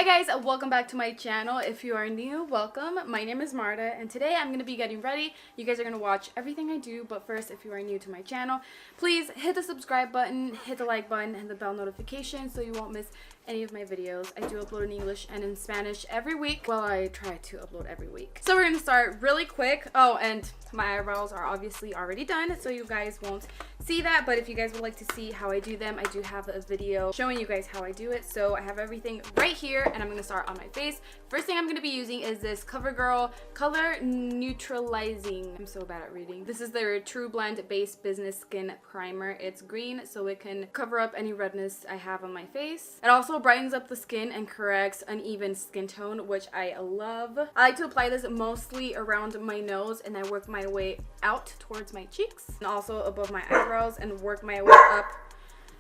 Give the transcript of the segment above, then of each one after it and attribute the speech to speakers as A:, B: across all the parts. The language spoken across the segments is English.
A: Hi guys, welcome back to my channel. If you are new, welcome. My name is Marta and today I'm going to be getting ready. You guys are going to watch everything I do, but first, if you are new to my channel, please hit the subscribe button, hit the like button, and the bell notification so you won't miss any of my videos. I do upload in English and in Spanish every week. Well, I try to upload every week. So we're going to start really quick. Oh, and my eyebrows are obviously already done, so you guys won't see that, but if you guys would like to see how I do them, I do have a video showing you guys how I do it. So I have everything right here and I'm going to start on my face. First thing I'm going to be using is this Covergirl Color Neutralizing. I'm so bad at reading. This is their TruBlend Base Business Skin Primer. It's green so it can cover up any redness I have on my face. It also brightens up the skin and corrects uneven skin tone, which I love. I like to apply this mostly around my nose and I work my way out towards my cheeks and also above my eyebrows and work my way up.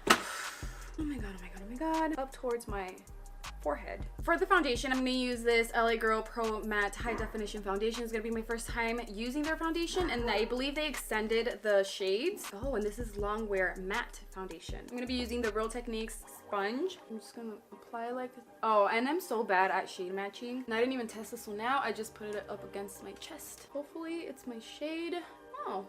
A: Oh my god, oh my god, oh my god. Up towards my forehead. For the foundation, I'm going to use this LA Girl Pro.Matte High Definition Foundation. It's going to be my first time using their foundation, and I believe they extended the shades. Oh, and this is Long Wear Matte Foundation. I'm going to be using the Real Techniques sponge. I'm just going to apply like... Oh, and I'm so bad at shade matching. And I didn't even test this one out. I just put it up against my chest. Hopefully it's my shade. Oh,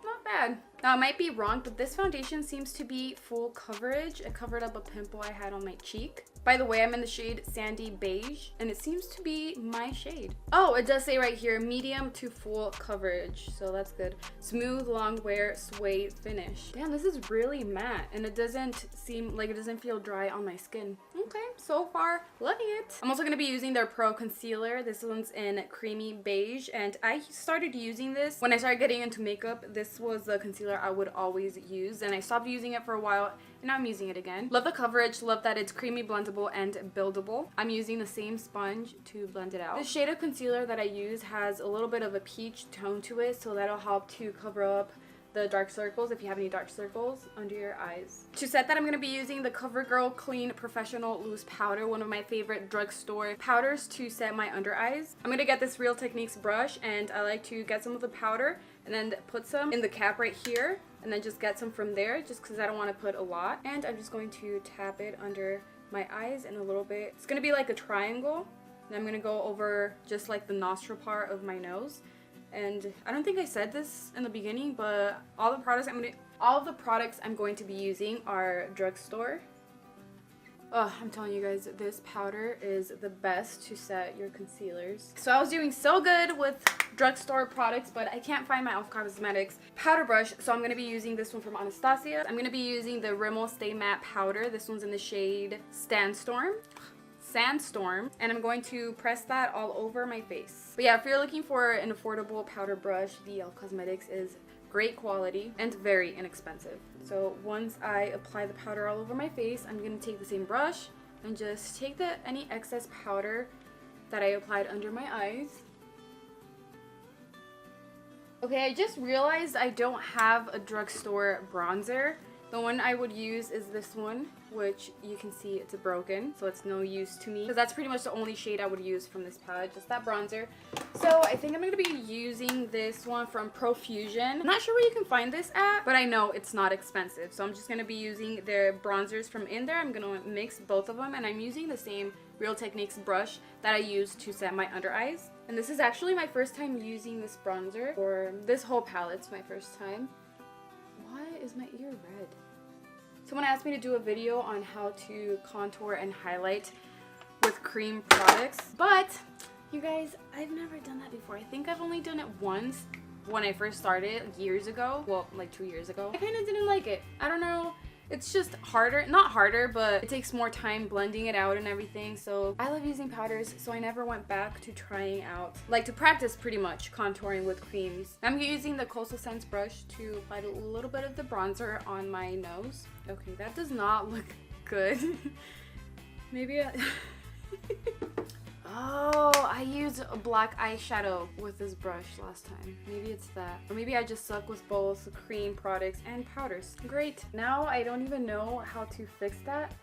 A: not bad. Now, I might be wrong, but this foundation seems to be full coverage. It covered up a pimple I had on my cheek. By the way, I'm in the shade Sandy Beige, and it seems to be my shade. Oh, it does say right here, medium to full coverage, so that's good. Smooth, long wear, suede finish. Damn, this is really matte, and it doesn't seem like it doesn't feel dry on my skin. Okay, so far, loving it. I'm also going to be using their Pro Concealer. This one's in Creamy Beige, and I started using this when I started getting into makeup. This was the concealer I would always use, and I stopped using it for a while, and now I'm using it again. Love the coverage, love that it's creamy, blendable, and buildable. I'm using the same sponge to blend it out. The shade of concealer that I use has a little bit of a peach tone to it, so that'll help to cover up the dark circles if you have any dark circles under your eyes. To set that, I'm going to be using the Covergirl Clean Professional Loose Powder, one of my favorite drugstore powders to set my under eyes. I'm going to get this Real Techniques brush, and I like to get some of the powder and then put some in the cap right here, and then just get some from there just because I don't want to put a lot. And I'm just going to tap it under my eyes and a little bit. It's going to be like a triangle, and I'm going to go over just like the nostril part of my nose. And I don't think I said this in the beginning, but all of the products I'm going to be using are drugstore. Oh, I'm telling you guys, this powder is the best to set your concealers. So I was doing so good with drugstore products, but I can't find my e.l.f. Cosmetics powder brush, so I'm going to be using this one from Anastasia. I'm going to be using the Rimmel Stay Matte Powder. This one's in the shade Sandstorm, and I'm going to press that all over my face. But yeah, if you're looking for an affordable powder brush, the e.l.f. Cosmetics is great quality and very inexpensive. So once I apply the powder all over my face, I'm going to take the same brush and just take any excess powder that I applied under my eyes. Okay, I just realized I don't have a drugstore bronzer. The one I would use is this one, which you can see it's broken, so it's no use to me. Because that's pretty much the only shade I would use from this palette, just that bronzer. So I think I'm going to be using this one from Profusion. I'm not sure where you can find this at, but I know it's not expensive. So I'm just going to be using their bronzers from in there. I'm going to mix both of them, and I'm using the same Real Techniques brush that I use to set my under eyes. And this is actually my first time using this bronzer, or this whole palette's my first time. Why is my ear red? Someone asked me to do a video on how to contour and highlight with cream products, but you guys, I've never done that before. I think I've only done it once when I first started years ago. Well, like 2 years ago. I kind of didn't like it. I don't know. It's just harder. Not harder, but it takes more time blending it out and everything. So I love using powders, so I never went back to trying out, like to practice pretty much contouring with creams. I'm using the Coastal Scents brush to apply a little bit of the bronzer on my nose. Okay, that does not look good. Maybe Oh, I used a black eyeshadow with this brush last time. Maybe it's that. Or maybe I just suck with both cream products and powders. Great. Now I don't even know how to fix that.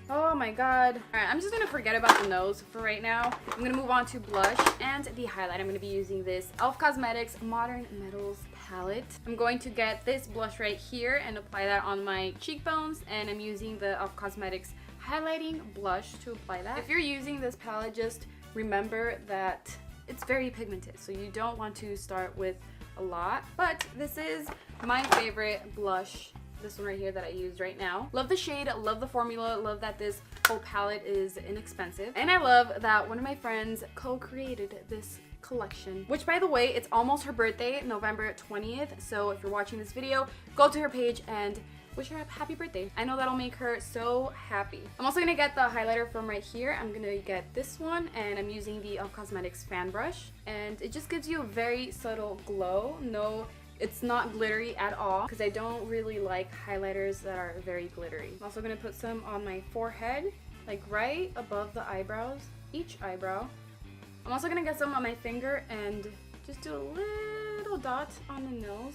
A: Oh my god. Alright, I'm just gonna forget about the nose for right now. I'm gonna move on to blush and the highlight. I'm gonna be using this e.l.f. Cosmetics Modern Metals palette. I'm going to get this blush right here and apply that on my cheekbones, and I'm using the e.l.f. Cosmetics highlighting blush to apply that. If you're using this palette, just remember that it's very pigmented, so you don't want to start with a lot. But this is my favorite blush, this one right here that I use right now. Love the shade, love the formula, love that this whole palette is inexpensive. And I love that one of my friends co-created this collection, which by the way, it's almost her birthday, November 20th. So if you're watching this video, go to her page and wish her a happy birthday. I know that'll make her so happy. I'm also gonna get the highlighter from right here. I'm gonna get this one, and I'm using the e.l.f. Cosmetics fan brush, and it just gives you a very subtle glow. No, it's not glittery at all, because I don't really like highlighters that are very glittery. I'm also gonna put some on my forehead, like right above the eyebrows, each eyebrow. I'm also gonna get some on my finger and just do a little dot on the nose.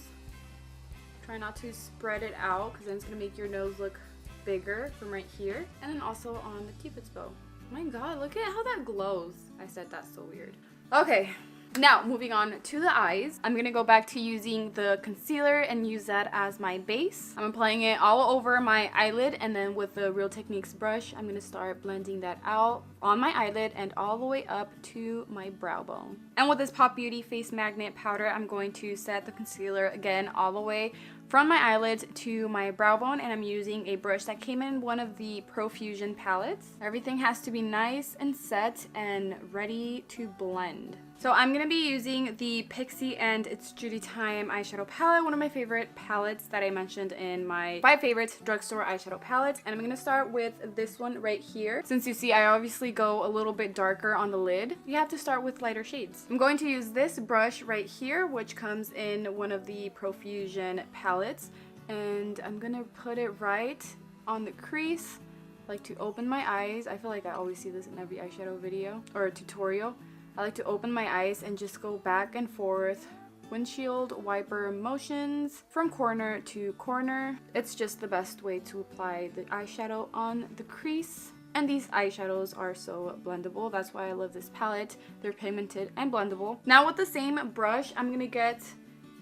A: Try not to spread it out, because then it's gonna make your nose look bigger from right here. And then also on the cupid's bow. Oh my god, look at how that glows. I said that's so weird. Okay, now moving on to the eyes. I'm gonna go back to using the concealer and use that as my base. I'm applying it all over my eyelid, and then with the Real Techniques brush, I'm gonna start blending that out on my eyelid and all the way up to my brow bone. And with this Pop Beauty Face Magnet powder, I'm going to set the concealer again all the way from my eyelids to my brow bone, and I'm using a brush that came in one of the Profusion palettes. Everything has to be nice and set and ready to blend. So I'm going to be using the Pixi and ItsJudyTime eyeshadow palette, one of my favorite palettes that I mentioned in my 5 favorite drugstore eyeshadow palettes. And I'm going to start with this one right here. Since you see I obviously go a little bit darker on the lid, you have to start with lighter shades. I'm going to use this brush right here, which comes in one of the Profusion palettes. And I'm going to put it right on the crease. I like to open my eyes. I feel like I always see this in every eyeshadow video or tutorial. I like to open my eyes and just go back and forth, windshield wiper motions from corner to corner. It's just the best way to apply the eyeshadow on the crease. And these eyeshadows are so blendable. That's why I love this palette. They're pigmented and blendable. Now with the same brush, I'm gonna get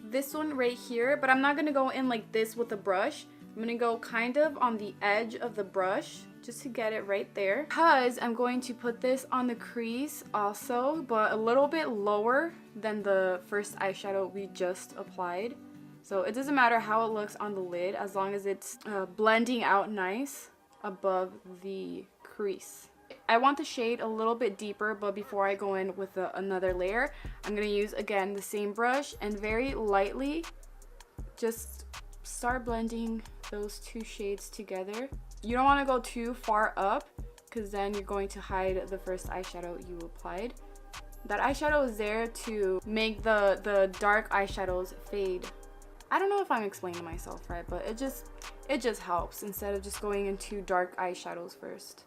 A: this one right here, but I'm not gonna go in like this with the brush. I'm gonna go kind of on the edge of the brush just to get it right there, because I'm going to put this on the crease also, but a little bit lower than the first eyeshadow we just applied. So it doesn't matter how it looks on the lid as long as it's blending out nice above the crease. I want the shade a little bit deeper, but before I go in with another layer, I'm going to use again the same brush and very lightly just start blending those two shades together. You don't want to go too far up, because then you're going to hide the first eyeshadow you applied. That eyeshadow is there to make the dark eyeshadows fade. I don't know if I'm explaining myself right, but it just helps instead of just going into dark eyeshadows first.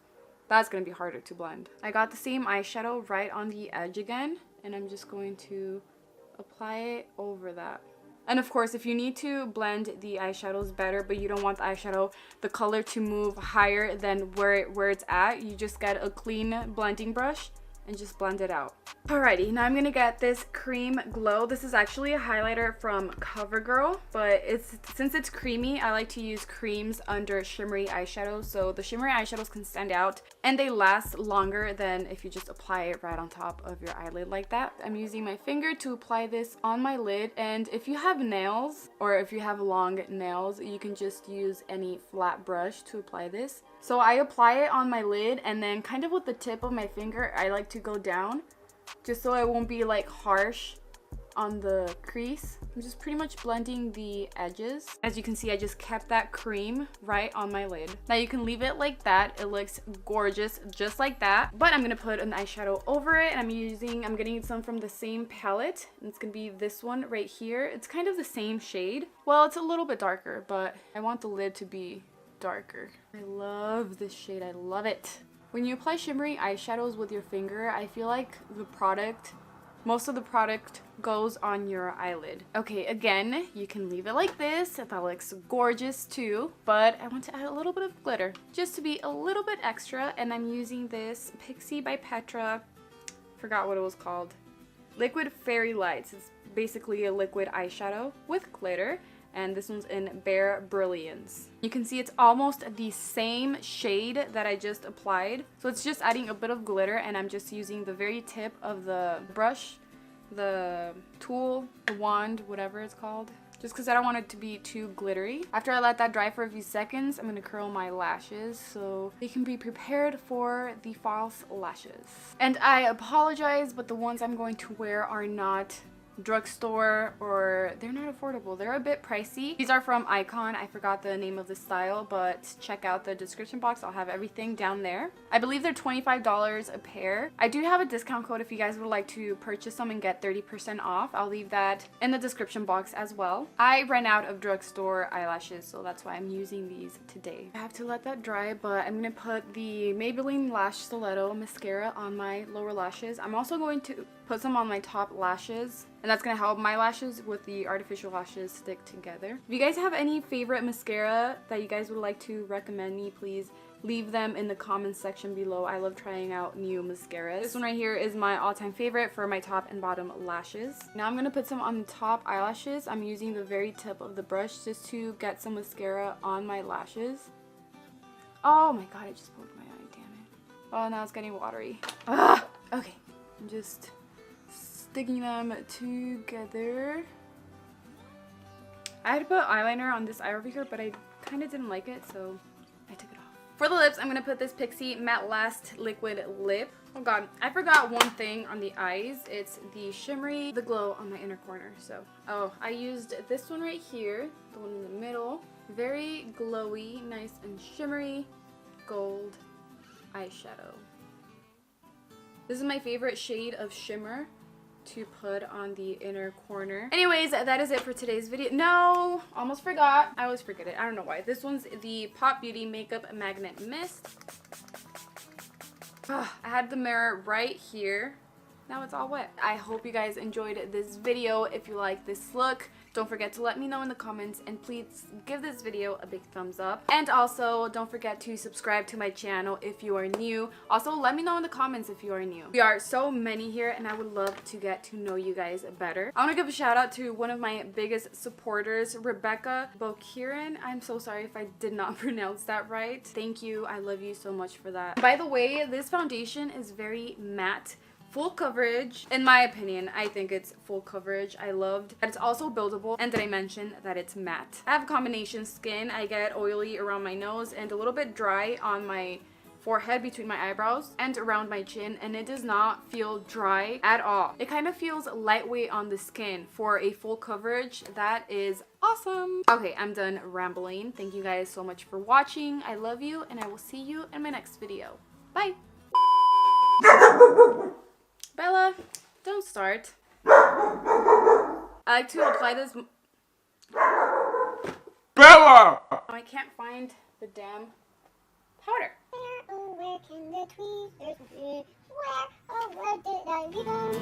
A: That's going to be harder to blend. I got the same eyeshadow right on the edge again, and I'm just going to apply it over that. And of course, if you need to blend the eyeshadows better, but you don't want the eyeshadow, the color to move higher than where it's at, you just get a clean blending brush and just blend it out. Alrighty, now I'm gonna get this Cream Glow. This is actually a highlighter from Covergirl, but since it's creamy, I like to use creams under shimmery eyeshadows, so the shimmery eyeshadows can stand out and they last longer than if you just apply it right on top of your eyelid like that. I'm using my finger to apply this on my lid, and if you have nails or if you have long nails, you can just use any flat brush to apply this. So I apply it on my lid, and then kind of with the tip of my finger, I like to go down just so it won't be like harsh on the crease. I'm just pretty much blending the edges. As you can see, I just kept that cream right on my lid. Now you can leave it like that. It looks gorgeous just like that. But I'm gonna put an eyeshadow over it, and I'm getting some from the same palette. And it's gonna be this one right here. It's kind of the same shade. Well, it's a little bit darker, but I want the lid to be darker. I love this shade. I love it. When you apply shimmery eyeshadows with your finger, I feel like most of the product goes on your eyelid. Okay, again, you can leave it like this. That looks gorgeous too, but I want to add a little bit of glitter just to be a little bit extra, and I'm using this Pixi by Petra, forgot what it was called, Liquid Fairy Lights. It's basically a liquid eyeshadow with glitter. and this one's in Bare Brilliance. You can see it's almost the same shade that I just applied. So it's just adding a bit of glitter, and I'm just using the very tip of the brush, the tool, the wand, whatever it's called. Just because I don't want it to be too glittery. After I let that dry for a few seconds, I'm going to curl my lashes so they can be prepared for the false lashes. And I apologize, but the ones I'm going to wear are not drugstore, or they're not affordable. They're a bit pricey. These are from iikonn. I forgot the name of the style, but check out the description box. I'll have everything down there. I believe they're $25 a pair. I do have a discount code if you guys would like to purchase them and get 30% off. I'll leave that in the description box as well. I ran out of drugstore eyelashes, so that's why I'm using these today. I have to let that dry, but I'm gonna put the Maybelline Lash Stiletto mascara on my lower lashes. I'm also going to put some on my top lashes, and that's gonna help my lashes with the artificial lashes stick together. If you guys have any favorite mascara that you guys would like to recommend me, please leave them in the comments section below. I love trying out new mascaras. This one right here is my all-time favorite for my top and bottom lashes. Now I'm gonna put some on the top eyelashes. I'm using the very tip of the brush just to get some mascara on my lashes. Oh my god, I just poked my eye, damn it. Oh, now it's getting watery. Ah! Okay, I'm just sticking them together. I had to put eyeliner on this eye over here, but I kind of didn't like it, so I took it off. For the lips, I'm going to put this Pixi Matte Last Liquid Lip. Oh god, I forgot one thing on the eyes. It's the shimmery, the glow on my inner corner. So, I used this one right here, the one in the middle. Very glowy, nice and shimmery gold eyeshadow. This is my favorite shade of shimmer to put on the inner corner. Anyways, that is it for today's video. No, almost forgot. I always forget it. I don't know why. This one's the Pop Beauty Makeup Magnet Mist. I had the mirror right here. Now it's all wet. I hope you guys enjoyed this video. If you like this look, don't forget to let me know in the comments, and please give this video a big thumbs up. And also, don't forget to subscribe to my channel if you are new. Also, let me know in the comments if you are new. We are so many here, and I would love to get to know you guys better. I want to give a shout out to one of my biggest supporters, Rebecca Bokiran. I'm so sorry if I did not pronounce that right. Thank you. I love you so much for that. By the way, this foundation is very matte. Full coverage. In my opinion, I think it's full coverage. I loved that it's also buildable, and did I mention that it's matte. I have combination skin. I get oily around my nose and a little bit dry on my forehead between my eyebrows and around my chin, and it does not feel dry at all. It kind of feels lightweight on the skin for a full coverage. That is awesome. Okay, I'm done rambling. Thank you guys so much for watching. I love you, and I will see you in my next video. Bye. Bella, don't start. I like to apply this.
B: Bella!
A: I can't find the damn powder.
C: Where can the tweezers be? Where, oh, where did I leave them?